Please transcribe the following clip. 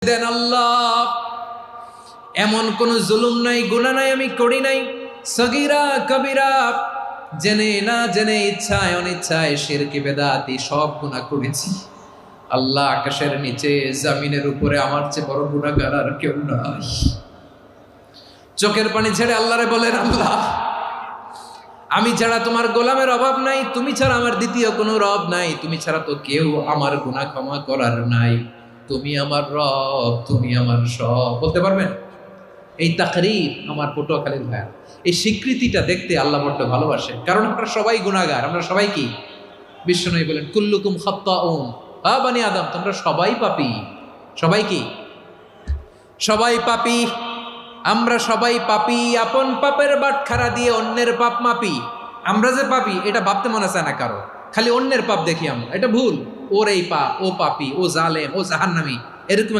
দেন আল্লাহ, এমন কোন জুলুম নাই, গুনাহ নাই আমি করি নাই, সগীরা কবিরা, জেনে না জেনে, ইচ্ছায় অনিচ্ছায়, শিরকি বেদাতি সব গুনাহ করেছি। আল্লাহ, আকাশের নিচে জমিনের উপরে আমার চেয়ে বড় গুনাহগার আর কেউ নাই। চোখের পানি ছেড়ে আল্লাহরে বলেন, আল্লাহ, আমি ছাড়া তোমার গোলামের অভাব নাই, তুমি ছাড়া আমার দ্বিতীয় কোনো রব নাই, তুমি ছাড়া তো কেউ আমার গুনাহ ক্ষমা করার নাই, তুমি আমার রব, তুমি আমার সব। বলতে পারবেন? এই তাকরীর আমার পটুয়াখালীর ভাইয়া, এই স্বীকৃতিটা দেখতে আল্লাহ বড্ড ভালোবাসে, কারণ আমরা সবাই গুনাহগার। আমরা সবাই কি? বিশ্বনবী বলেন, কুল্লুকুম খাত্তাউন, বানি আদম, তোমরা সবাই পাপী। সবাই কি? সবাই পাপী। আমরা সবাই পাপী। আপন পাপের বাটখারা দিয়ে অন্যের পাপ মাপি। আমরা যে পাপী এটা ভাবতে মনে চায় না কারো, খালি অন্যের পাপ দেখি আমরা, এটা ভুল। ওর এই পাপ, ও পাপী, ও জালেম, ও জাহান্নামী, এরকম